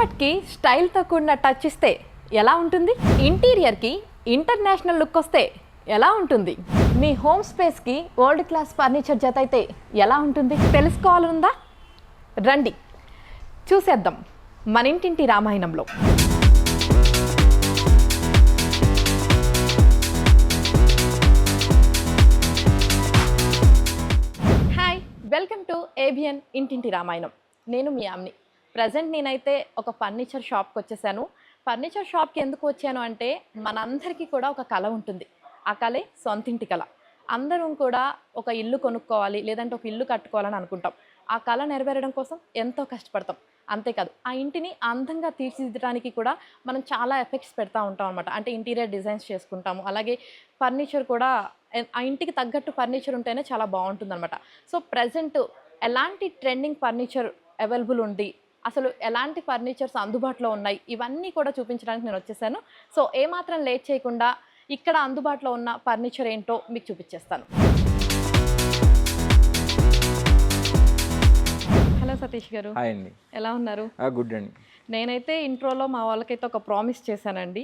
కంఫర్ట్కి స్టైల్తో కూడిన టచ్ ఇస్తే ఎలా ఉంటుంది? ఇంటీరియర్కి ఇంటర్నేషనల్ లుక్ వస్తే ఎలా ఉంటుంది? మీ హోమ్ స్పేస్కి వరల్డ్ క్లాస్ ఫర్నిచర్ జత అయితే ఎలా ఉంటుంది? తెలుసుకోవాలనుందా? రండి చూసేద్దాం మన ఇంటింటి రామాయణంలో. హాయ్, వెల్కమ్ టు ఏబిఎన్ ఇంటింటి రామాయణం. నేను మీ ఆమ్ని. ప్రజెంట్ నేనైతే ఒక ఫర్నిచర్ షాప్కి వచ్చేసాను. ఫర్నిచర్ షాప్కి ఎందుకు వచ్చాను అంటే మనందరికీ కూడా ఒక కళ ఉంటుంది. ఆ కళే సొంతింటి కళ. అందరం కూడా ఒక ఇల్లు కొనుక్కోవాలి, లేదంటే ఒక ఇల్లు కట్టుకోవాలని అనుకుంటాం. ఆ కళ నెరవేరడం కోసం ఎంతో కష్టపడతాం. అంతేకాదు, ఆ ఇంటిని అందంగా తీర్చిదిద్దడానికి కూడా మనం చాలా ఎఫెక్ట్స్ పెడతా ఉంటాం అనమాట. అంటే ఇంటీరియర్ డిజైన్స్ చేసుకుంటాము, అలాగే ఫర్నిచర్ కూడా ఆ ఇంటికి తగ్గట్టు ఫర్నిచర్ ఉంటేనే చాలా బాగుంటుందన్నమాట. సో ప్రజెంట్ ఎలాంటి ట్రెండింగ్ ఫర్నిచర్ అవైలబుల్ ఉంది, అసలు ఎలాంటి ఫర్నిచర్స్ అందుబాటులో ఉన్నాయి, ఇవన్నీ కూడా చూపించడానికి నేను వచ్చేసాను. సో ఏమాత్రం లేట్ చేయకుండా ఇక్కడ అందుబాటులో ఉన్న ఫర్నిచర్ ఏంటో మీకు చూపించేస్తాను. హలో సతీష్ గారు. హాయ్ అండి. ఎలా ఉన్నారు? గుడ్ అండి. నేనైతే ఇంట్రోలో మా వాళ్ళకైతే ఒక ప్రామిస్ చేశానండి.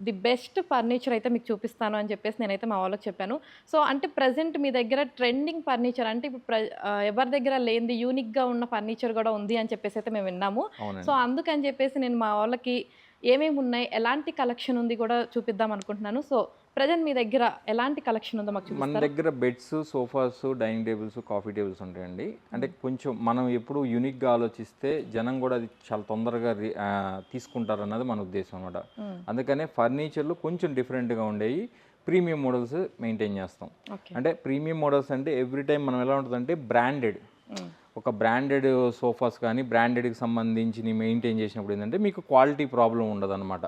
ది బెస్ట్ ఫర్నిచర్ అయితే మీకు చూపిస్తాను అని చెప్పేసి నేనైతే మా వాళ్ళకి చెప్పాను. సో అంటే ప్రజెంట్ మీ దగ్గర ట్రెండింగ్ ఫర్నిచర్ అంటే ఇప్పుడు ఎవరి దగ్గర లేనిది యూనిక్గా ఉన్న ఫర్నిచర్ కూడా ఉంది అని చెప్పేసి అయితే మేము విన్నాము. సో అందుకని చెప్పేసి నేను మా వాళ్ళకి ఏమేమి ఉన్నాయి, ఎలాంటి కలెక్షన్ ఉంది కూడా చూపిద్దాం అనుకుంటున్నాను. సో ప్రజెంట్ మీ దగ్గర ఎలాంటి కలెక్షన్ ఉందో మాకు చూపిస్తారా? మన దగ్గర beds, sofas, dining tables, coffee tables ఉంటాయండి. అంటే కొంచెం మనం ఎప్పుడు యూనిక్గా ఆలోచిస్తే జనం కూడా అది చాలా తొందరగా తీసుకుంటారు అన్నది మన ఉద్దేశం అనమాట. అందుకనే ఫర్నిచర్లు కొంచెం డిఫరెంట్గా ఉండేవి ప్రీమియం మోడల్స్ మెయింటైన్ చేస్తాం. అంటే ప్రీమియం మోడల్స్ అంటే ఎవ్రీ టైం మనం ఎలా ఉంటుందంటే బ్రాండెడ్, ఒక బ్రాండెడ్ సోఫాస్ కానీ బ్రాండెడ్కి సంబంధించి మెయింటైన్ చేసినప్పుడు ఏంటంటే మీకు క్వాలిటీ ప్రాబ్లం ఉండదు అనమాట.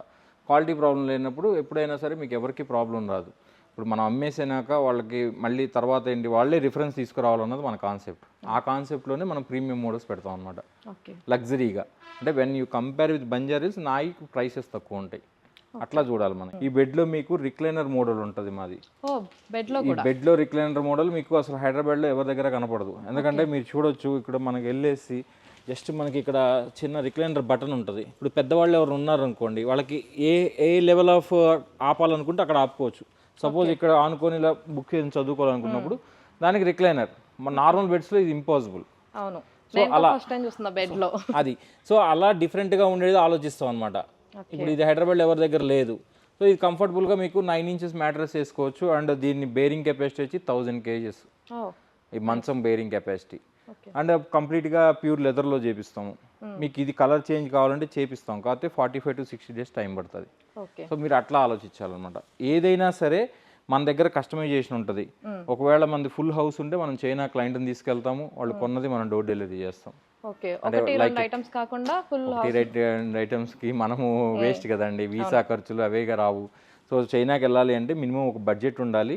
క్వాలిటీ ప్రాబ్లం లేనప్పుడు ఎప్పుడైనా సరే మీకు ఎవరికి ప్రాబ్లం రాదు. ఇప్పుడు మనం అమ్మేసినాక వాళ్ళకి మళ్ళీ తర్వాత ఏంటి వాళ్ళే రిఫరెన్స్ తీసుకురావాలన్నది మన కాన్సెప్ట్. ఆ కాన్సెప్ట్లోనే మనం ప్రీమియం మోడల్స్ పెడతాం అనమాట, లగ్జరీగా. అంటే వెన్ యూ కంపేర్ విత్ బంజారీస్ నాయి ప్రైసెస్ తక్కువ ఉంటాయి, అట్లా చూడాలి మనం. ఈ బెడ్లో మీకు రిక్లైనర్ మోడల్ ఉంటుంది మాది. ఈ బెడ్లో రిక్లైనర్ మోడల్ మీకు అసలు హైదరాబాద్లో ఎవరి దగ్గర కనపడదు. ఎందుకంటే మీరు చూడొచ్చు, ఇక్కడ మనకి వెళ్ళేసి జస్ట్ మనకి ఇక్కడ చిన్న రిక్లైనర్ బటన్ ఉంటుంది. ఇప్పుడు పెద్దవాళ్ళు ఎవరు ఉన్నారనుకోండి, వాళ్ళకి ఏ లెవెల్ ఆఫ్ ఆపాలనుకుంటే అక్కడ ఆపుకోవచ్చు. సపోజ్ ఇక్కడ ఆనుకొని ఇలా బుక్ చేసి చదువుకోవాలనుకున్నప్పుడు దానికి రిక్లైనర్. మన నార్మల్ బెడ్స్లో ఇది ఇంపాసిబుల్. సో అలా అది సో అలా డిఫరెంట్గా ఉండేది ఆలోచిస్తాం అనమాట. ఇప్పుడు ఇది హైదరాబాద్లో ఎవరి దగ్గర లేదు. సో ఇది కంఫర్టబుల్గా మీకు 9 ఇంచెస్ మ్యాట్రెస్ వేసుకోవచ్చు. అండ్ దీన్ని బేరింగ్ కెపాసిటీ వచ్చి 1000 kgs ఈ మంచం బేరింగ్ కెపాసిటీ. అండ్ కంప్లీట్గా ప్యూర్ లెదర్లో చేపిస్తాము. మీకు ఇది కలర్ చేంజ్ కావాలంటే చేపిస్తాం, కాకపోతే 45 to 60 days టైం పడుతుంది. సో మీరు అట్లా ఆలోచించాలన్నమాట. ఏదైనా సరే మన దగ్గర కస్టమైజేషన్ ఉంటుంది. ఒకవేళ మనది ఫుల్ హౌస్ ఉంటే మనం చైనా క్లయింట్ని తీసుకెళ్తాము, వాళ్ళు కొన్నది మనం డోర్ డెలివరీ చేస్తాం. ఐటమ్స్కి మనము వేస్ట్ కదండి, వీసా ఖర్చులు అవేగా రావు. సో చైనాకి వెళ్ళాలి అంటే మినిమం ఒక బడ్జెట్ ఉండాలి.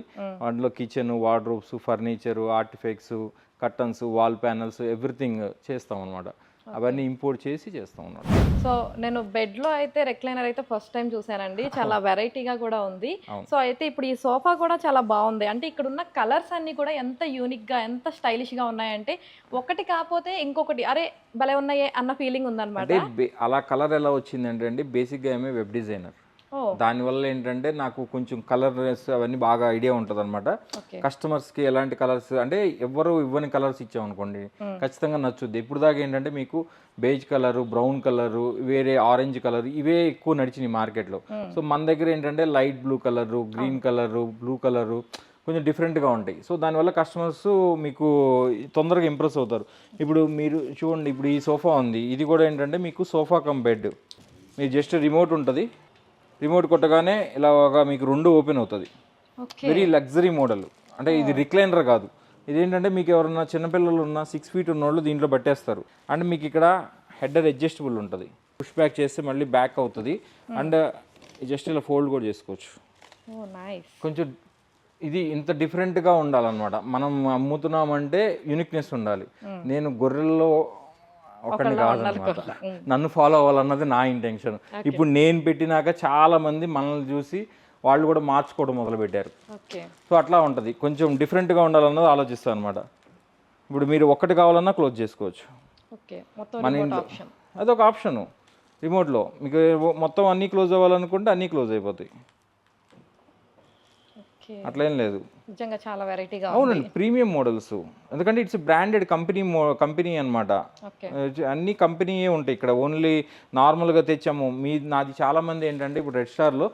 అందులో kitchen, wardrobes, furniture, artefacts, curtains, wall panels, everything చేస్తాం అనమాట. అవన్నీ ఇంపోర్ట్ చేసి చేస్తాం అన్నమాట. సో నేను బెడ్లో అయితే రెక్లైనర్ అయితే ఫస్ట్ టైం చూసానండి, చాలా వెరైటీగా కూడా ఉంది. సో అయితే ఇప్పుడు ఈ సోఫా కూడా చాలా బాగుంది. అంటే ఇక్కడ ఉన్న కలర్స్ అన్ని కూడా ఎంత యూనిక్గా, ఎంత స్టైలిష్గా ఉన్నాయంటే ఒకటి కాకపోతే ఇంకొకటి అరే భలే ఉన్నాయే అన్న ఫీలింగ్ ఉందన్నమాట. అలా కలర్ ఎలా వచ్చిందంటే అండి, బేసిక్గా ఏమే వెబ్ డిజైనర్. దానివల్ల ఏంటంటే నాకు కొంచెం కలర్స్ అవన్నీ బాగా ఐడియా ఉంటుంది అనమాట. కస్టమర్స్కి ఎలాంటి కలర్స్ అంటే ఎవరు ఇవ్వని కలర్స్ ఇచ్చామనుకోండి ఖచ్చితంగా నచ్చుద్ది. ఇప్పుడు దాకా ఏంటంటే మీకు బేజ్ కలరు, బ్రౌన్ కలరు, వేరే ఆరెంజ్ కలర్, ఇవే ఎక్కువ నడిచినాయి మార్కెట్లో. సో మన దగ్గర ఏంటంటే light blue colour, green colour, blue colour కొంచెం డిఫరెంట్గా ఉంటాయి. సో దానివల్ల కస్టమర్స్ మీకు తొందరగా ఇంప్రెస్ అవుతారు. ఇప్పుడు మీరు చూడండి, ఇప్పుడు ఈ సోఫా ఉంది, ఇది కూడా ఏంటంటే మీకు సోఫా కమ్ బెడ్. మీరు జస్ట్ రిమోట్ ఉంటుంది, రిమోట్ కొట్టగానే ఇలాగా మీకు 2 ఓపెన్ అవుతుంది. Very luxury model. అంటే ఇది రిక్లైనర్ కాదు, ఇదేంటంటే మీకు ఎవరన్నా చిన్నపిల్లలు ఉన్న 6 feet ఉన్నోళ్ళు దీంట్లో పట్టేస్తారు. అండ్ మీకు ఇక్కడ హెడర్ అడ్జస్టబుల్ ఉంటుంది, పుష్ బ్యాక్ చేస్తే మళ్ళీ బ్యాక్ అవుతుంది. అండ్ జస్ట్ ఇలా ఫోల్డ్ కూడా చేసుకోవచ్చు. కొంచెం ఇది ఇంత డిఫరెంట్గా ఉండాలన్నమాట. మనం అమ్ముతున్నామంటే యూనిక్నెస్ ఉండాలి. నేను గొర్రెల్లో ఒకటి కాదనమాట, నన్ను ఫాలో అవ్వాలన్నది నా ఇంటెన్షన్. ఇప్పుడు నేను పెట్టినాక చాలా మంది మనల్ని చూసి వాళ్ళు కూడా మార్చుకోవడం మొదలుపెట్టారు. సో అట్లా ఉంటుంది, కొంచెం డిఫరెంట్గా ఉండాలన్నది ఆలోచిస్తాను అనమాట. ఇప్పుడు మీరు ఒక్కటి కావాలన్నా క్లోజ్ చేసుకోవచ్చు మన ఇంట్లో, అదొక ఆప్షను. రిమోట్లో మీకు మొత్తం అన్నీ క్లోజ్ అవ్వాలనుకుంటే అన్నీ క్లోజ్ అయిపోతాయి, ఓకే, అట్లేం లేదు. నిజంగా చాలా వెరైటీగా అవునండి, ప్రీమియం మోడల్స్, ఎందుకంటే ఇట్స్ బ్రాండెడ్ కంపెనీ అనమాట. ఓకే. అన్ని కంపెనీయే ఉంటాయి ఇక్కడ. ఓన్లీ నార్మల్గా తెచ్చాము నాది చాలా మంది ఏంటంటే ఇప్పుడు రెడ్ స్టార్లో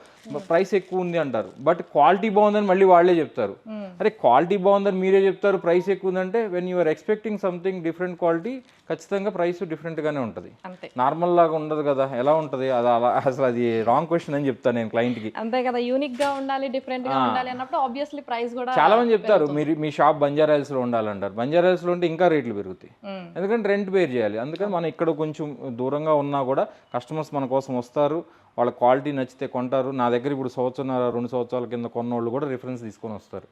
ప్రైస్ ఎక్కువ ఉంది అంటారు, బట్ క్వాలిటీ బాగుందని మళ్ళీ వాళ్ళే చెప్తారు. అరే క్వాలిటీ బాగుందని మీరే చెప్తారు, ప్రైస్ ఎక్కువ ఉందంటే when you are expecting something different quality, ఖచ్చితంగా ప్రైస్ డిఫరెంట్గానే ఉంటుంది. అంతే, నార్మల్ లాగా ఉండదు కదా, ఎలా ఉంటుంది అది అలా, అసలు అది రాంగ్ క్వశ్చన్ అని చెప్తాను నేను క్లయింట్కి. అంతే కదా, యూనిక్ గా ఉండాలి, డిఫరెంట్ గా ఉండాలి అన్నప్పుడు ఆబ్వియస్లీ ప్రైస్ కూడా చాలా మంది చెప్తారు మీరు మీ షాప్ బంజారాహిల్స్లో ఉండాలంటారు. బంజారాహిల్స్లో ఉంటే ఇంకా రేట్లు పెరుగుతాయి, ఎందుకంటే రెంట్ పేర్ చేయాలి. అందుకని మనం ఇక్కడ కొంచెం దూరంగా ఉన్నా కూడా కస్టమర్స్ మన కోసం వస్తారు, వాళ్ళ క్వాలిటీ నచ్చితే కొంటారు. నా దగ్గర ఇప్పుడు 2 సంవత్సరాల కింద కొన్నోళ్ళు కూడా రిఫరెన్స్ తీసుకొని వస్తారు.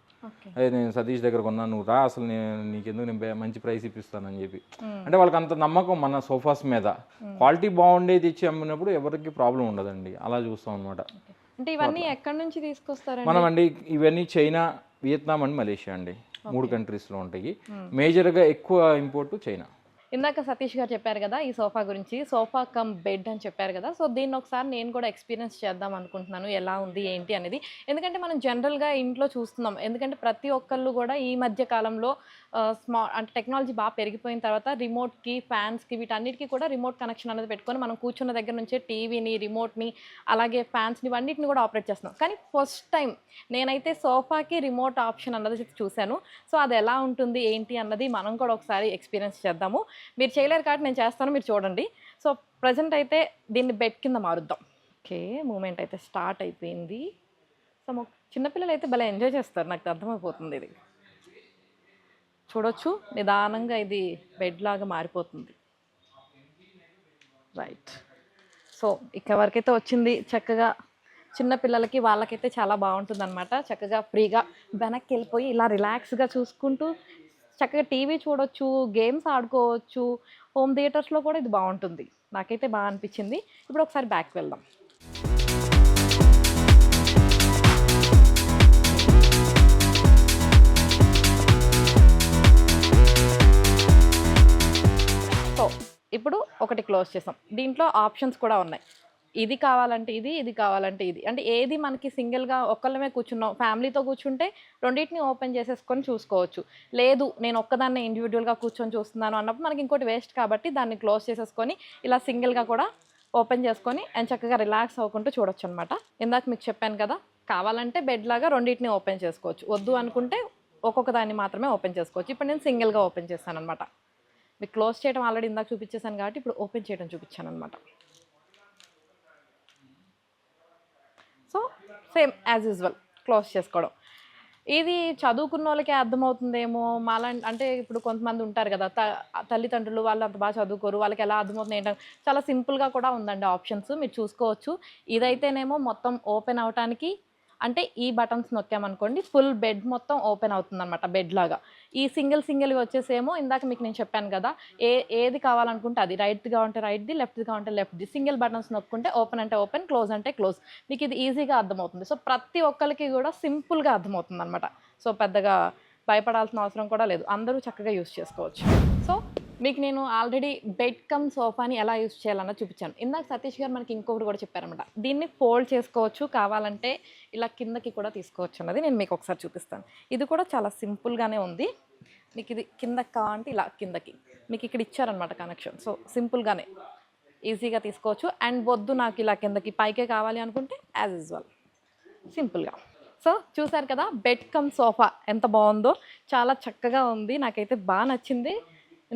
అదే నేను సతీష్ దగ్గర కొన్నాను, నువ్వు రా, అసలు నీకెందుకు నేను మంచి ప్రైస్ ఇప్పిస్తానని చెప్పి. అంటే వాళ్ళకి అంత నమ్మకం మన సోఫాస్ మీద. క్వాలిటీ బాగుండేది ఇచ్చి అమ్మినప్పుడు ఎవరికి ప్రాబ్లం ఉండదండి, అలా చూస్తాం అనమాట. అంటే ఇవన్నీ ఎక్కడి నుంచి తీసుకొస్తారండి? మనం అండి ఇవన్నీ చైనా, వియత్నాం అండ్ మలేషియా అండి, 3 కంట్రీస్లో ఉంటాయి. మేజర్గా ఎక్కువ ఇంపోర్ట్ చైనా. ఇందాక సతీష్ గారు చెప్పారు కదా ఈ సోఫా గురించి, సోఫా కమ్ బెడ్ అని చెప్పారు కదా, సో దీన్ని ఒకసారి నేను కూడా ఎక్స్పీరియన్స్ చేద్దాం అనుకుంటున్నాను, ఎలా ఉంది ఏంటి అనేది. ఎందుకంటే మనం జనరల్గా ఇంట్లో చూస్తున్నాం, ఎందుకంటే ప్రతి ఒక్కళ్ళు కూడా ఈ మధ్య కాలంలో అంటే టెక్నాలజీ బాగా పెరిగిపోయిన తర్వాత రిమోట్కి, ఫ్యాన్స్కి, వీటన్నిటికీ కూడా రిమోట్ కనెక్షన్ అనేది పెట్టుకొని మనం కూర్చున్న దగ్గర నుంచే టీవీని, రిమోట్ని, అలాగే ఫ్యాన్స్ని, ఇవన్నిటిని కూడా ఆపరేట్ చేస్తున్నాం. కానీ ఫస్ట్ టైం నేనైతే సోఫాకి రిమోట్ ఆప్షన్ అన్నది చూశాను. సో అది ఎలా ఉంటుంది ఏంటి అన్నది మనం కూడా ఒకసారి ఎక్స్పీరియన్స్ చేద్దాము. మీరు చేయలేరు కాబట్టి నేను చేస్తాను, మీరు చూడండి. సో ప్రజెంట్ అయితే దీన్ని బెడ్ కింద మారుద్దాం. ఓకే, మూమెంట్ అయితే స్టార్ట్ అయిపోయింది. సో చిన్నపిల్లలు అయితే భలే ఎంజాయ్ చేస్తారు, నాకు అర్థమైపోతుంది. ఇది చూడొచ్చు, నిదానంగా ఇది బెడ్ లాగా మారిపోతుంది. రైట్, సో ఇక్కడ వరకైతే వచ్చింది. చక్కగా చిన్నపిల్లలకి వాళ్ళకైతే చాలా బాగుంటుంది అనమాట. చక్కగా ఫ్రీగా వెనక్కి వెళ్ళిపోయి ఇలా రిలాక్స్గా చూసుకుంటూ చక్కగా టీవీ చూడొచ్చు, గేమ్స్ ఆడుకోవచ్చు. హోమ్ థియేటర్స్లో కూడా ఇది బాగుంటుంది, నాకైతే బాగా అనిపించింది. ఇప్పుడు ఒకసారి బ్యాక్ వెళ్దాం. సో ఇప్పుడు ఒకటి క్లోజ్ చేసాం. దీంట్లో ఆప్షన్స్ కూడా ఉన్నాయి, ఇది కావాలంటే ఇది, ఇది కావాలంటే ఇది. అంటే ఏది మనకి సింగిల్గా ఒక్కళ్ళమే కూర్చున్నాం, ఫ్యామిలీతో కూర్చుంటే రెండింటిని ఓపెన్ చేసేసుకొని చూసుకోవచ్చు. లేదు నేను ఒక్కదాన్నే ఇండివిజువల్గా కూర్చొని చూస్తున్నాను అన్నప్పుడు మనకి ఇంకోటి వేస్ట్, కాబట్టి దాన్ని క్లోజ్ చేసేసుకొని ఇలా సింగిల్గా కూడా ఓపెన్ చేసుకొని అండ్ చక్కగా రిలాక్స్ అవ్వకుంటూ చూడొచ్చు అనమాట. ఇందాక మీకు చెప్పాను కదా, కావాలంటే బెడ్ లాగా రెండింటిని ఓపెన్ చేసుకోవచ్చు, వద్దు అనుకుంటే ఒక్కొక్క దాన్ని మాత్రమే ఓపెన్ చేసుకోవచ్చు. ఇప్పుడు నేను సింగిల్గా ఓపెన్ చేశాను అనమాట. మీకు క్లోజ్ చేయడం ఆల్రెడీ ఇందాక చూపించేశాను కాబట్టి ఇప్పుడు ఓపెన్ చేయడం చూపించాను అనమాట. So same as usual close చేసుకోవడం. ఇది చదువుకున్న వాళ్ళకే అర్థమవుతుందేమో, మాలా అంటే ఇప్పుడు కొంతమంది ఉంటారు కదా తల్లిదండ్రులు, వాళ్ళు అంత బాగా చదువుకోరు, వాళ్ళకి ఎలా అర్థమవుతుంది ఏంటంటే చాలా సింపుల్గా కూడా ఉందండి ఆప్షన్స్, మీరు చూసుకోవచ్చు. ఇదైతేనేమో మొత్తం ఓపెన్ అవటానికి అంటే ఈ బటన్స్ నొక్కామనుకోండి ఫుల్ బెడ్ మొత్తం ఓపెన్ అవుతుంది అనమాట, బెడ్ లాగా. ఈ సింగిల్ వచ్చేసేమో ఇందాక మీకు నేను చెప్పాను కదా, ఏది కావాలనుకుంటే అది, రైట్గా ఉంటే రైట్ది, లెఫ్ట్గా ఉంటే లెఫ్ట్ది. సింగిల్ బటన్స్ నొక్కుంటే ఓపెన్ అంటే ఓపెన్, క్లోజ్ అంటే క్లోజ్. మీకు ఇది ఈజీగా అర్థమవుతుంది. సో ప్రతి ఒక్కరికి కూడా సింపుల్గా అర్థమవుతుంది అనమాట. సో పెద్దగా భయపడాల్సిన అవసరం కూడా లేదు, అందరూ చక్కగా యూస్ చేసుకోవచ్చు. సో మీకు నేను ఆల్రెడీ బెడ్ కమ్ సోఫాని ఎలా యూస్ చేయాలన్నా చూపించాను. ఇందాక సతీష్ గారు మనకి ఇంకొకటి కూడా చెప్పారనమాట, దీన్ని ఫోల్డ్ చేసుకోవచ్చు, కావాలంటే ఇలా కిందకి కూడా తీసుకోవచ్చు అన్నది నేను మీకు ఒకసారి చూపిస్తాను. ఇది కూడా చాలా సింపుల్గానే ఉంది. మీకు ఇది కిందకి కావాలంటే ఇలా కిందకి మీకు ఇక్కడ ఇచ్చారనమాట కనెక్షన్. సో సింపుల్గానే ఈజీగా తీసుకోవచ్చు. అండ్ వద్దు నాకు ఇలా కిందకి పైకే కావాలి అనుకుంటే యాజ్ యూజువల్ సింపుల్గా. సో చూసారు కదా బెడ్ కమ్ సోఫా ఎంత బాగుందో, చాలా చక్కగా ఉంది, నాకైతే బాగా నచ్చింది.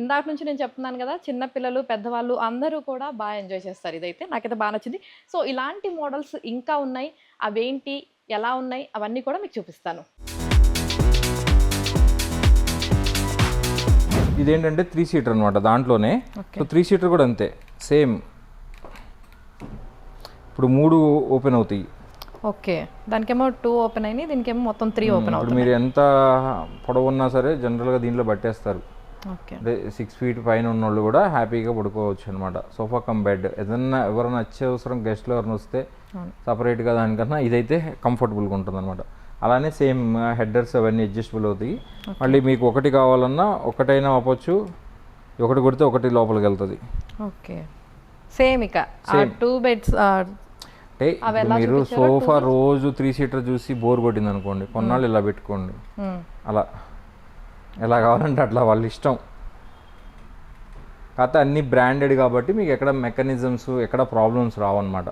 ఇందాక నుంచి నేను చెప్తున్నాను కదా, చిన్నపిల్లలు, పెద్దవాళ్ళు అందరూ కూడా బాగా ఎంజాయ్ చేస్తారు. ఇదైతే నాకైతే బాగా నచ్చింది. సో ఇలాంటి మోడల్స్ ఇంకా ఉన్నాయి, అవేంటి, ఎలా ఉన్నాయి, అవన్నీ కూడా మీకు చూపిస్తాను. ఇదేంటంటే 3 సీటర్ అనమాట, దాంట్లోనే. సో 3 సీటర్ కూడా అంతే సేమ్. ఇప్పుడు 3 ఓపెన్ అవుతాయి. ఓకే, దానికేమో 2 ఓపెన్ అయినాయి, దీనికేమో మొత్తం 3 ఓపెన్ అవుతుంది. మీరు ఎంత పొడవు ఉన్నా సరే జనరల్గా దీంట్లో పట్టేస్తారు. అంటే 6 ఫీట్ పైన ఉన్న వాళ్ళు కూడా హ్యాపీగా పడుకోవచ్చు అనమాట. Sofa cum bed. ఏదన్నా ఎవరైనా అత్యవసరం గెస్ట్లు ఎవరైనా వస్తే సపరేట్గా దానికన్నా ఇదైతే కంఫర్టబుల్గా ఉంటుంది అనమాట. అలానే సేమ్ హెడ్డర్స్ అవన్నీ అడ్జస్టబుల్ అవుతాయి. మళ్ళీ మీకు ఒకటి కావాలన్నా ఒకటైనా అవ్వచ్చు, ఒకటి కొడితే ఒకటి లోపలికి వెళ్తుంది. ఓకే, సేమ్ ఇక 2 బెడ్స్ అంటే ఇప్పుడు మీరు సోఫా రోజు 3 సీటర్ చూసి బోర్ కొట్టింది అనుకోండి, కొన్నాళ్ళు ఇలా పెట్టుకోండి, అలా ఎలా కావాలంటే అట్లా వాళ్ళ ఇష్టం. కాకపోతే అన్ని బ్రాండెడ్ కాబట్టి మీకు ఎక్కడ మెకానిజమ్స్ ఎక్కడ ప్రాబ్లమ్స్ రావన్నమాట.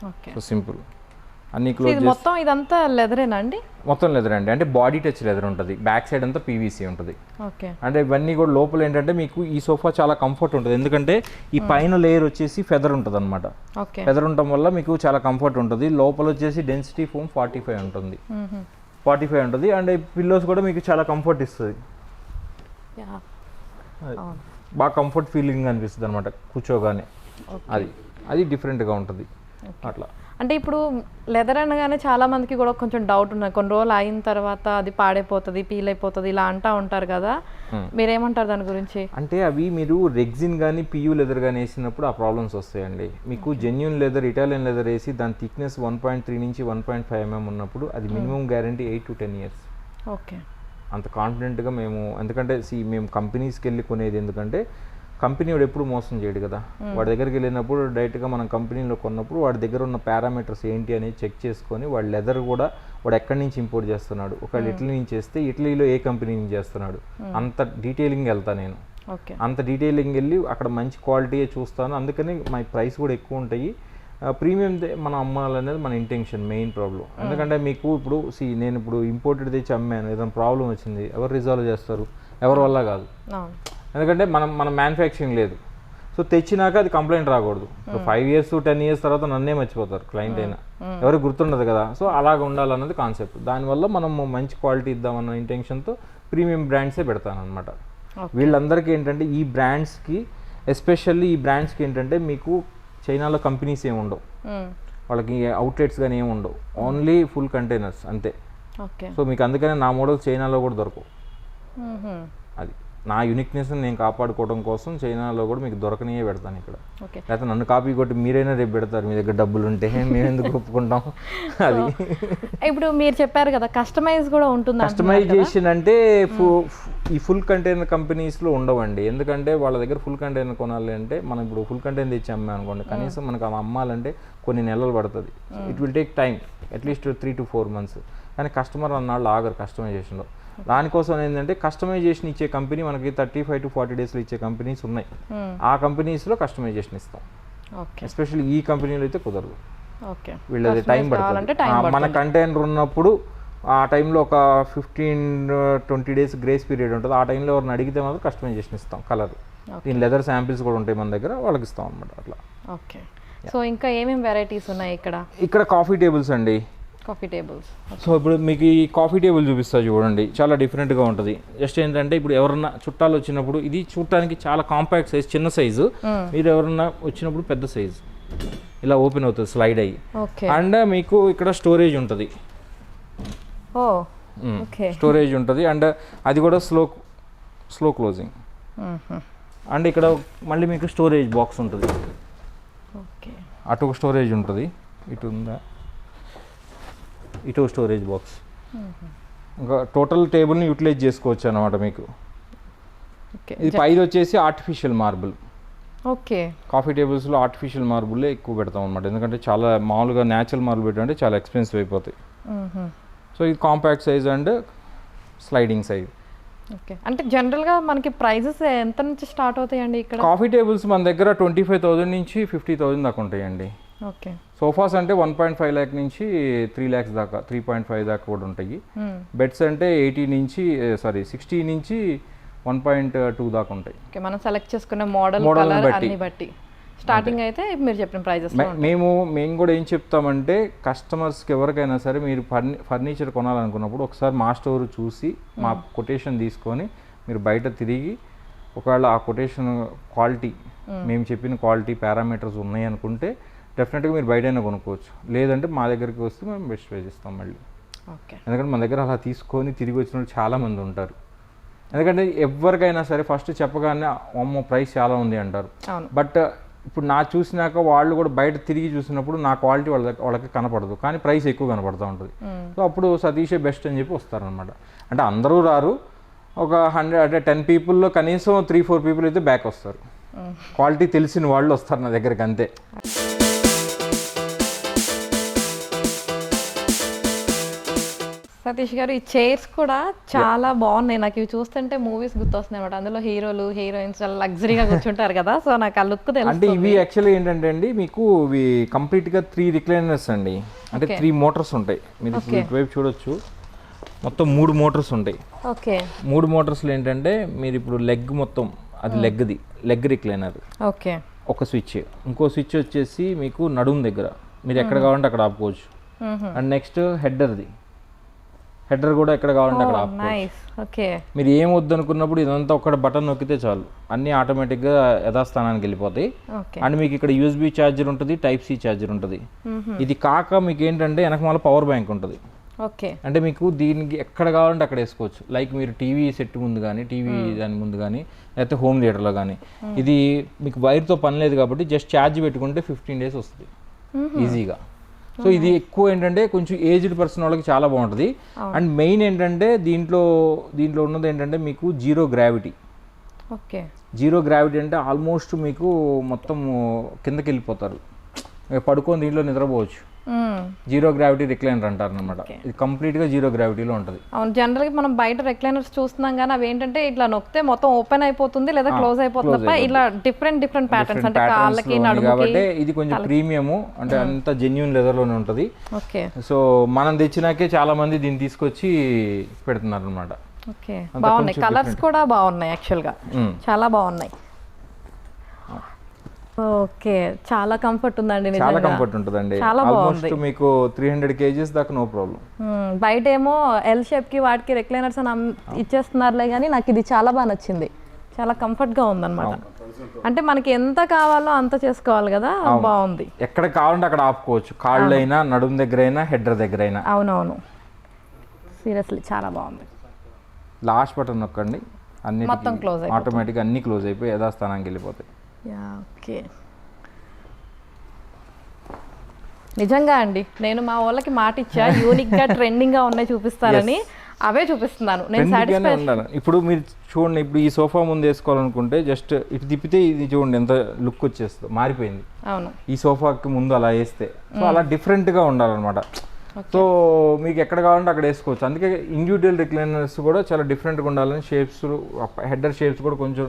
Okay, so simple. అన్ని క్లోజ్ మొత్తం ఇదంతా లెదరేనా అండి? మొత్తం లెదర్ అండి. అంటే బాడీ టచ్ లెదర్ ఉంటుంది, బ్యాక్ సైడ్ అంతా పీవీసీ ఉంటుంది. ఓకే, అంటే ఇవన్నీ కూడా లోపల ఏంటంటే మీకు ఈ సోఫా చాలా కంఫర్ట్ ఉంటుంది, ఎందుకంటే ఈ పైన లేయర్ వచ్చేసి ఫెదర్ ఉంటుంది అనమాట. ఓకే, ఫెదర్ ఉండటం వల్ల మీకు చాలా కంఫర్ట్ ఉంటుంది. లోపల వచ్చేసి డెన్సిటీ ఫోమ్ 45 ఉంటుంది, 45 ఉంటుంది. అండ్ పిల్లోస్ కూడా మీకు చాలా కంఫర్ట్ ఇస్తుంది, బాగా కంఫర్ట్ ఫీలింగ్ అనిపిస్తుంది అనమాట కూర్చోగానే. అది డిఫరెంట్గా ఉంటుంది అట్లా. అంటే ఇప్పుడు లెదర్ అనగానే చాలా మందికి కూడా కొంచెం డౌట్ ఉన్నాయి, కొన్ని రోజులు అయిన తర్వాత అది పాడైపోతుంది, పీల్ అయిపోతుంది ఇలా అంటూ ఉంటారు కదా, మీరేమంటారు దాని గురించి? అంటే అవి మీరు రెగ్జిన్ కానీ పియూ లెదర్ కానీ వేసినప్పుడు ఆ ప్రాబ్లమ్స్ వస్తాయండి. మీకు జెన్యూన్ లెదర్, ఇటాలియన్ లెదర్ వేసి దాని థిక్నెస్ 1.3 నుంచి 1.5 mm ఉన్నప్పుడు అది minimum guarantee 8 to 10 years. Okay, అంత కాన్ఫిడెంట్గా మేము, ఎందుకంటే మేము కంపెనీస్కి వెళ్ళి కొనేది, ఎందుకంటే కంపెనీ వాడు ఎప్పుడు మోసం చేయడు కదా. వాడి దగ్గరికి వెళ్ళినప్పుడు డైరెక్ట్గా మనం కంపెనీలో కొన్నప్పుడు వాడి దగ్గర ఉన్న పారామీటర్స్ ఏంటి అనేది చెక్ చేసుకొని, వాడు లెదర్ కూడా వాడు ఎక్కడి నుంచి ఇంపోర్ట్ చేస్తున్నాడు, ఒకవేళ ఇటలీ నుంచి చేస్తే ఇటలీలో ఏ కంపెనీ నుంచి చేస్తున్నాడు, అంత డీటెయిలింగ్ వెళ్తా నేను. అంత డీటెయిలింగ్ వెళ్ళి అక్కడ మంచి క్వాలిటీయే చూస్తాను. అందుకని మా ప్రైస్ కూడా ఎక్కువ ఉంటాయి. ప్రీమియం మనం అమ్మాలనేది మన ఇంటెన్షన్, మెయిన్ ప్రాబ్లం. ఎందుకంటే మీకు ఇప్పుడు నేను ఇప్పుడు ఇంపోర్టెడ్ తెచ్చి అమ్మాను, ఏదైనా ప్రాబ్లం వచ్చింది ఎవరు రిజాల్వ్ చేస్తారు? ఎవరి వల్ల కాదు, ఎందుకంటే మన మ్యానుఫ్యాక్చరింగ్ లేదు. సో తెచ్చినాక అది కంప్లైంట్ రాకూడదు. 5 years 10 years తర్వాత నన్నే మర్చిపోతారు క్లయింట్ అయినా, ఎవరికి గుర్తుండదు కదా. సో అలాగ ఉండాలన్నది కాన్సెప్ట్. దానివల్ల మనం మంచి క్వాలిటీ ఇద్దామన్న ఇంటెన్షన్తో ప్రీమియం బ్రాండ్సే పెడతాను అనమాట. వీళ్ళందరికీ ఏంటంటే ఈ బ్రాండ్స్కి, ఎస్పెషల్లీ ఈ బ్రాండ్స్కి ఏంటంటే మీకు చైనాలో కంపెనీస్ ఏమి ఉండవు, వాళ్ళకి అవుట్లెట్స్ కానీ ఏమి ఉండవు, ఓన్లీ ఫుల్ కంటైనర్స్ అంతే. సో మీకు అందుకనే నా మోడల్స్ చైనాలో కూడా దొరకవు. అది నా యూనిక్నెస్ నేను కాపాడుకోవడం కోసం చైనాలో కూడా మీకు దొరకనియే పెడతాను ఇక్కడ. లేకపోతే నన్ను కాపీ కొట్టి మీరైనా రేపు పెడతారు, మీ దగ్గర డబ్బులు ఉంటే మేము ఎందుకు ఒప్పుకుంటాం. అది ఇప్పుడు మీరు చెప్పారు కదా కస్టమైజ్ కూడా ఉంటుంది. కస్టమైజేషన్ అంటే ఈ ఫుల్ కంటైనర్ కంపెనీస్లో ఉండవండి, ఎందుకంటే వాళ్ళ దగ్గర ఫుల్ కంటైనర్ కొనాలి అంటే మనం ఇప్పుడు ఫుల్ కంటైనర్ తెచ్చి అమ్మాయి అనుకోండి, కనీసం మనకు అవి అమ్మాలంటే కొన్ని నెలలు పడుతుంది. It will take time, at least 3 to 4 months. కానీ కస్టమర్ అన్నాళ్ళు ఆగరు కస్టమైజేషన్లో. దానికోసం ఏంటంటే కస్టమైజేషన్ ఇచ్చే కంపెనీ మనకి 35 to 40 daysలో ఇచ్చే కంపెనీస్ ఉన్నాయి. ఆ కంపెనీస్లో కస్టమైజేషన్ ఇస్తాం. ఎస్పెషల్లీ ఈ కంపెనీలో అయితే కుదరదు, వీళ్ళది టైం పడుతుంది. మన కంటైనర్ ఉన్నప్పుడు ఆ టైంలో ఒక 15-20 days గ్రేస్ పీరియడ్ ఉంటుంది. ఆ టైంలో ఎవరిని అడిగితే మాత్రం కస్టమైజేషన్ ఇస్తాం. కలర్, దీని లెదర్ శాంపిల్స్ కూడా ఉంటాయి మన దగ్గర, వాళ్ళకి ఇస్తాం అనమాట అట్లా. ఓకే, సో ఇంకా ఏమేమి వెరైటీస్ ఉన్నాయి ఇక్కడ? ఇక్కడ కాఫీ టేబుల్స్ అండి. Coffee tables. సో ఇప్పుడు మీకు ఈ కాఫీ టేబుల్ చూపిస్తా చూడండి, చాలా డిఫరెంట్గా ఉంటుంది. జస్ట్ ఏంటంటే ఇప్పుడు ఎవరన్నా చుట్టాలు వచ్చినప్పుడు, ఇది చూడటానికి చాలా కాంపాక్ట్ సైజ్, చిన్న సైజు. మీరు ఎవరన్నా వచ్చినప్పుడు పెద్ద సైజు ఇలా ఓపెన్ అవుతుంది స్లైడ్ అయ్యి. అండ్ మీకు ఇక్కడ స్టోరేజ్ ఉంటుంది, స్టోరేజ్ ఉంటుంది. అండ్ అది కూడా స్లో క్లోజింగ్. అండ్ ఇక్కడ మళ్ళీ మీకు స్టోరేజ్ బాక్స్ ఉంటుంది, అటు ఒక స్టోరేజ్ ఉంటుంది, ఇటు ఉందా, ఇటు స్టోరేజ్ బాక్స్. ఇంకా టోటల్ టేబుల్ని యూటిలైజ్ చేసుకోవచ్చు అనమాట మీకు. ఇది పైది వచ్చేసి ఆర్టిఫిషియల్ మార్బుల్. ఓకే, కాఫీ టేబుల్స్లో ఆర్టిఫిషియల్ మార్బుల్లే ఎక్కువ పెడతాం అనమాట, ఎందుకంటే చాలా మామూలుగా న్యాచురల్ మార్బుల్ పెట్టాలంటే చాలా ఎక్స్పెన్సివ్ అయిపోతాయి. సో ఇది compact size and sliding size. Okay, అంటే జనరల్గా మనకి ప్రైజెస్ ఎంత నుంచి స్టార్ట్ అవుతాయండి ఇక్కడ? కాఫీ టేబుల్స్ మన దగ్గర 25,000 నుంచి 50,000 దాకా ఉంటాయండి. ఓకే, సోఫాస్ అంటే 1.5 lakh నుంచి 3 lakhs దాకా, 3.5 దాకా కూడా ఉంటాయి. బెడ్స్ అంటే 60 నుంచి 1.2 దాకా ఉంటాయి. ఓకే, మనం సెలెక్ట్ చేసుకునే మోడల్ అన్ని బట్టి స్టార్టింగ్ అయితే మీరు చెప్పిన ప్రైజెస్. మేము కూడా ఏం చెప్తామంటే కస్టమర్స్కి ఎవరికైనా సరే మీరు ఫర్నిచర్ కొనాలనుకున్నప్పుడు ఒకసారి మా స్టోర్ చూసి మా కొటేషన్ తీసుకొని మీరు బయట తిరిగి, ఒకవేళ ఆ కొటేషన్ క్వాలిటీ మేము చెప్పిన క్వాలిటీ పారామీటర్స్ ఉన్నాయి అనుకుంటే డెఫినెట్గా మీరు బయటైనా కొనుక్కోవచ్చు. లేదంటే మా దగ్గరికి వస్తే మేము బెస్ట్ ప్రైస్ ఇస్తాం మళ్ళీ. ఎందుకంటే మన దగ్గర అలా తీసుకొని తిరిగి వచ్చిన వాళ్ళు చాలామంది ఉంటారు. ఎందుకంటే ఎవరికైనా సరే ఫస్ట్ చెప్పగానే అమ్మో ప్రైస్ చాలా ఉంది అంటారు. బట్ ఇప్పుడు నా చూసినాక వాళ్ళు కూడా బయట తిరిగి చూసినప్పుడు నా క్వాలిటీ వాళ్ళకి కనపడదు, కానీ ప్రైస్ ఎక్కువ కనపడుతూ ఉంటుంది. సో అప్పుడు సతీషే బెస్ట్ అని చెప్పి వస్తారనమాట. అంటే అందరూ రారు, ఒక 100 అంటే 10 peopleలో కనీసం 3-4 people అయితే బ్యాక్ వస్తారు. క్వాలిటీ తెలిసిన వాళ్ళు వస్తారు నా దగ్గరికి అంతే. సతీష్ గారు, ఈ చైర్స్ కూడా చాలా బాగున్నాయి. నాకు ఇవి చూస్తుంటే మూవీస్ గుర్తొస్తున్నాయి అన్నమాట. అందులో హీరోలు హీరోయిన్స్ చాలా లగ్జరీగా కూర్చుంటారు కదా, సో నాకు ఆ లుక్ తెలుసు. అంటే ఇవి యాక్చువల్లీ ఏంటంటే అండి, మీకు ఇవి కంప్లీట్గా 3 రిక్లైనర్స్ అండి. అంటే 3 మోటార్స్ ఉంటాయి. మీరు ఇటువైపు చూడొచ్చు, మొత్తం 3 మోటార్స్ ఉంటాయి. ఓకే. 3 మోటార్స్లో ఏంటంటే మీరు ఇప్పుడు లెగ్ మొత్తం అది లెగ్ రిక్లైనర్. ఓకే. ఒక స్విచ్, ఇంకో స్విచ్ వచ్చేసి మీకు నడుము దగ్గర మీరు ఎక్కడ కావాలంటే అక్కడ ఆపుకోవచ్చు. అండ్ నెక్స్ట్ హెడర్ కూడా ఎక్కడ కావాలంటే అక్కడ ఆపుకోవచ్చు. మీరు ఏం వద్దనుకున్నప్పుడు ఇదంతా ఒక బటన్ నొక్కితే చాలు, అన్నీ ఆటోమేటిక్గా యథాస్థానానికి వెళ్ళిపోతాయి. అండ్ మీకు ఇక్కడ USB ఛార్జర్ ఉంటుంది, Type C ఛార్జర్ ఉంటుంది. ఇది కాక మీకు ఏంటంటే వెనకమాల పవర్ బ్యాంక్ ఉంటుంది. అంటే మీకు దీనికి ఎక్కడ కావాలంటే అక్కడ వేసుకోవచ్చు. లైక్ మీరు టీవీ సెట్ ముందు కానీ, టీవీ దాని ముందు కానీ, లేకపోతే హోమ్ థియేటర్లో కానీ. ఇది మీకు వైర్తో పని లేదు కాబట్టి జస్ట్ ఛార్జ్ పెట్టుకుంటే 15 days వస్తుంది ఈజీగా. సో ఇది ఎక్కువ ఏంటంటే కొంచెం ఏజ్డ్ పర్సన్ వాళ్ళకి చాలా బాగుంటుంది. అండ్ మెయిన్ ఏంటంటే దీంట్లో ఉన్నది ఏంటంటే మీకు జీరో గ్రావిటీ అంటే ఆల్మోస్ట్ మీకు మొత్తం కిందకి వెళ్ళిపోతారు, పడుకొని దీంట్లో నిద్రపోవచ్చు. జీరో గ్రావిటీ రిక్లైనర్ అంటారు అనమాట. ఇది కంప్లీట్ గా జీరో గ్రావిటీలో ఉంటుంది. అవును, జనరల్ గా మనం బయట రిక్లైనర్స్ చూస్తున్నాం కానీ అవి ఏంటంటే ఇట్లా నొక్కితే మొత్తం ఓపెన్ అయిపోతుంది లేదా క్లోజ్ అయిపోతుంది తప్ప ఇలా డిఫరెంట్ ప్యాటర్న్స్ అంటే కాళ్ళకి నడుముకి. కాబట్టి ఇది కొంచెం ప్రీమియం, అంటే అంత జెన్యూన్ లెదర్ లోనే ఉంటుంది. ఓకే. సో మనం తెచ్చినాకే చాలా మంది దీన్ని తీసుకొచ్చి పెడుతున్నారు అనమాట. ఓకే, బాగున్నాయి. కలర్స్ కూడా బాగున్నాయి, యాక్చువల్ గా చాలా బాగున్నాయి. ఓకే, చాలా కంఫర్ట్ ఉందండి. చాలా కంఫర్ట్ ఉంటుందండి. ఆల్మోస్ట్ మీకు 300 kgs దాకా నో ప్రాబ్లం. బయట ఏమో ఎల్ షేప్ కి వాటికి రిక్లైనర్స్ అని ఇచ్చేస్తున్నారులే కానీ నాకు ఇది చాలా బాగా నచ్చింది. చాలా కంఫర్ట్ గా ఉందన్నమాట. అంటే మనకి ఎంత కావాలో అంత చేసుకోవాలి కదా, బాగుంది. ఎక్కడ కావాలంటే అక్కడ ఆపుకోవచ్చు, కాళ్ళైనా, నడుము దగ్గర అయినా, హెడర్ దగ్గర అయినా. అవునవును, సీరియస్లీ చాలా బాగుంది. లాస్ట్ బటన్ నొక్కండి, అన్ని మొత్తం క్లోజ్ ఆటోమేటిక్గా అన్ని క్లోజ్ అయిపోయి యథాస్థానానికి వెళ్ళిపోతాయి. ఓకే. నిజంగా అండి, నేను మా వాళ్ళకి మాట ఇచ్చా యూనిక్ గా ట్రెండింగ్ గా ఉన్నాయి చూపిస్తారని, అవే చూపిస్తున్నాను. నేను సాటిస్ఫై ఉన్నాను. ఇప్పుడు మీరు చూడండి, ఇప్పుడు ఈ సోఫా ముందు వేసుకోవాలనుకుంటే జస్ట్ ఇటు తిప్పితే ఇది చూడండి ఎంత లుక్ వచ్చేస్తుంది, మారిపోయింది. అవును, ఈ సోఫాకి ముందు అలా వేస్తే. సో అలా డిఫరెంట్ గా ఉండాలన్నమాట. సో మీకు ఎక్కడ కావాలంటే అక్కడ వేసుకోవచ్చు. అందుకే ఇండివిజువల్ రిక్లైనర్స్ కూడా చాలా డిఫరెంట్గా ఉండాలని, షేప్స్, హెడర్ షేప్స్ కూడా కొంచెం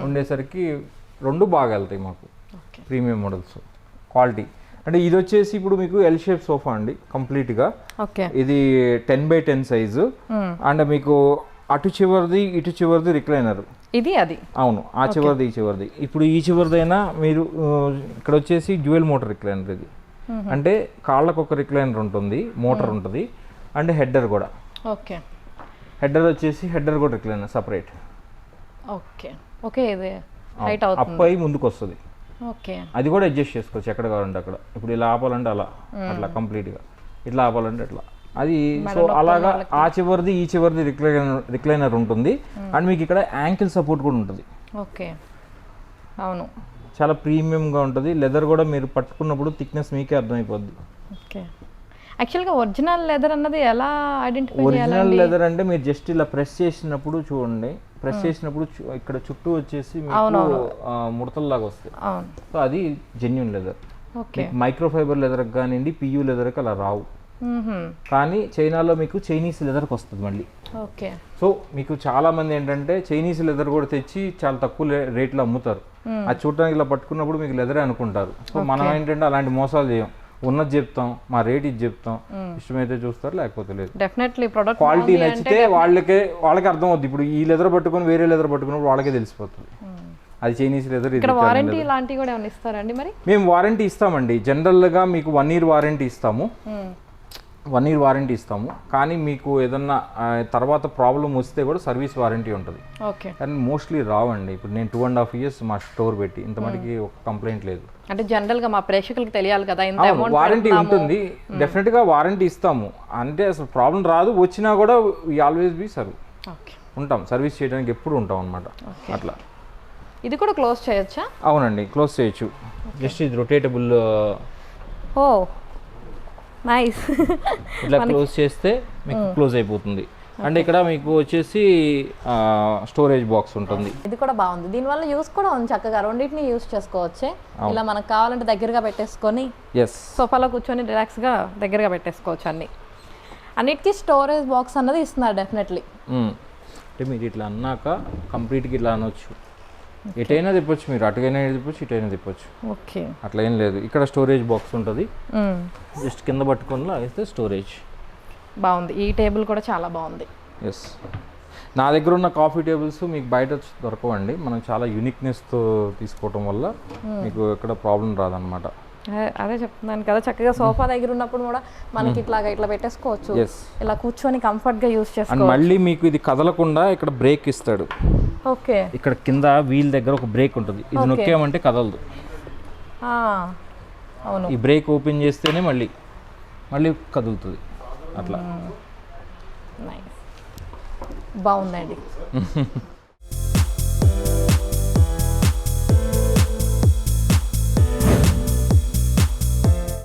ఉండేసరికి 2 బాగా వెళ్తాయి మాకు. Premium models quality. అంటే ఇది వచ్చేసి ఇప్పుడు మీకు ఎల్ షేప్ సోఫా అండి కంప్లీట్గా. ఇది 10x10 సైజు. అండ్ మీకు అటు చివరిది ఇటు చివరిది రిక్లైనర్ ఇది. అది అవును, ఆ చివరిది ఈ చివరిది. ఇప్పుడు ఈ చివరిదైనా మీరు ఇక్కడ వచ్చేసి డ్యూయల్ మోటార్ రిక్లైనర్ ఇది. అంటే కాళ్ళకు ఒక రిక్లైనర్ ఉంటుంది, మోటార్ ఉంటుంది, అండ్ హెడర్ కూడా. ఓకే. హెడర్ వచ్చేసి హెడర్ కూడా రిక్లైనర్ సపరేట్. Okay okay. ఇది హైట్ అవుతుంది, అప్ అయి ముందుకు వస్తుంది. ఓకే. అది కూడా అడ్జస్ట్ చేసుకోవచ్చు ఎక్కడ కావాలంటే అక్కడ. ఇప్పుడు ఇలా ఆపాలంటే అలా, అట్లా కంప్లీట్గా, ఇట్లా ఆపాలంటే అట్లా. అది సో అలాగా ఆ చివరిది ఈ చివరిది రిక్లైనర్ ఉంటుంది. అండ్ మీకు ఇక్కడ యాంకిల్ సపోర్ట్ కూడా ఉంటుంది. ఓకే, అవును, చాలా ప్రీమియంగా ఉంటుంది. లెదర్ కూడా మీరు పట్టుకున్నప్పుడు థిక్నెస్ మీకే అర్థమైపోద్ది. ఓకే. యాక్చువల్గా ఒరిజినల్ లెదర్ అన్నది ఎలా ఐడెంటిఫై చేయాలి? ఒరిజినల్ లెదర్ అంటే మీరు జస్ట్ ఇలా ప్రెస్ చేసినప్పుడు చూడండి, ప్రెస్ చేసినప్పుడు ఇక్కడ చుట్టూ వచ్చేసి ముడతల్లాగా వస్తాయి. సో అది genuine leather. Micro fibre leather కానివ్వండి, PU లెదర్కి అలా రావు. కానీ చైనాలో మీకు చైనీస్ లెదర్కి వస్తుంది మళ్ళీ. ఓకే. సో మీకు చాలా మంది ఏంటంటే చైనీస్ లెదర్ కూడా తెచ్చి చాలా తక్కువ రేట్లో అమ్ముతారు. అది చూడడానికి ఇలా పట్టుకున్నప్పుడు మీకు లెదరే అనుకుంటారు. సో మనం ఏంటంటే అలాంటి మోసాలు చేయం, ఉన్నది చెప్తాం, మా రేట్ ఇది చెప్తాం, ఇష్టమైతే చూస్తారు లేకపోతే లేదు. డెఫినెట్లీ ప్రొడక్ట్ క్వాలిటీ నచ్చితే వాళ్ళకి అర్థం అవుతుంది. ఇప్పుడు ఈ లెదర్ పట్టుకొని వేరే లెదర్ పట్టుకున్నప్పుడు వాళ్ళకే తెలిసిపోతుంది అది చైనీస్ లెదర్. వారంటీ లాంటివి కూడా ఏమైనా ఇస్తారండి? మరి మేము వారంటీ ఇస్తామండి. జనరల్గా మీకు 1 year వారంటీ ఇస్తాము. 1 year వారంటీ ఇస్తాము. కానీ మీకు ఏదన్నా తర్వాత ప్రాబ్లం వస్తే కూడా సర్వీస్ వారంటీ ఉంటుంది. కానీ మోస్ట్లీ రావండి. ఇప్పుడు నేను 2.5 years మా స్టోర్ పెట్టి ఇంతమందికి ఒక కంప్లైంట్ లేదు. అంటే జనరల్ గా మా ప్రేక్షకులకు తెలియాలి కదా, వారంటీ ఉంటుంది. డెఫినెట్ గా వారంటీ ఇస్తాము. అంటే అసలు ప్రాబ్లం రాదు, వచ్చినా కూడా వి ఆల్వేస్ బి సర్వ్ ఉంటాం, సర్వీస్ చేయడానికి ఎప్పుడు ఉంటాం అన్నమాట. అట్లా ఇది కూడా క్లోజ్ చేయొచ్చా? అవునండి, క్లోజ్ చేయొచ్చు. జస్ట్ ఇది రొటేటబుల్. ఓ నైస్. ఇట్లా క్లోజ్ చేస్తే మీకు క్లోజ్ అయిపోతుంది. అండ్ ఇక్కడ మీకు వచ్చేసి స్టోరేజ్ బాక్స్ ఉంటుంది. ఇది కూడా బాగుంది, దీనివల్ల యూస్ కూడా ఉంది చక్కగా, రెండింటిని యూస్ చేసుకోవచ్చే. ఇలా మనకు కావాలంటే దగ్గరగా పెట్టేసుకొని ఎస్ సోఫాలో కూర్చొని రిలాక్స్గా దగ్గరగా పెట్టేసుకోవచ్చు. అన్నిటికీ స్టోరేజ్ బాక్స్ అన్నది ఇస్తున్నారు డెఫినెట్లీ. అంటే మీరు ఇట్లా అన్నాక కంప్లీట్గా ఇట్లా అనొచ్చు, ఎటైనా తిప్పొచ్చు, మీరు అటుకైనా తిప్పొచ్చు, ఇటైనా తిప్పొచ్చు. ఓకే, అట్లా ఏం లేదు. ఇక్కడ స్టోరేజ్ బాక్స్ ఉంటుంది, జస్ట్ కింద పట్టుకొని లాగేస్తే స్టోరేజ్. బాగుంది, ఈ టేబుల్ కూడా చాలా బాగుంది. ఎస్, నా దగ్గర ఉన్న కాఫీ టేబుల్స్ మీకు బయట దొరకవండి. మనం చాలా యూనిక్నెస్తో తీసుకోవటం వల్ల మీకు ఎక్కడ ప్రాబ్లం రాదనమాట. అదే చెప్తున్నాను కదా, చక్కగా సోఫా దగ్గర ఉన్నప్పుడు కూడా మనకి ఇట్లా పెట్టేసుకోవచ్చు, ఇలా కూర్చొని కంఫర్ట్గా యూస్ అండ్ చేసుకోవచ్చు. మళ్ళీ మీకు ఇది కదలకుండా ఇక్కడ బ్రేక్ ఇస్తాడు. ఓకే, ఇక్కడ కింద వీల్ దగ్గర ఒక బ్రేక్ ఉంటుంది, ఇది నొక్కామంటే కదలదు. అవును, ఈ బ్రేక్ ఓపెన్ చేస్తేనే మళ్ళీ కదులుతుంది అట్లా. నైస్, బాగుందండి.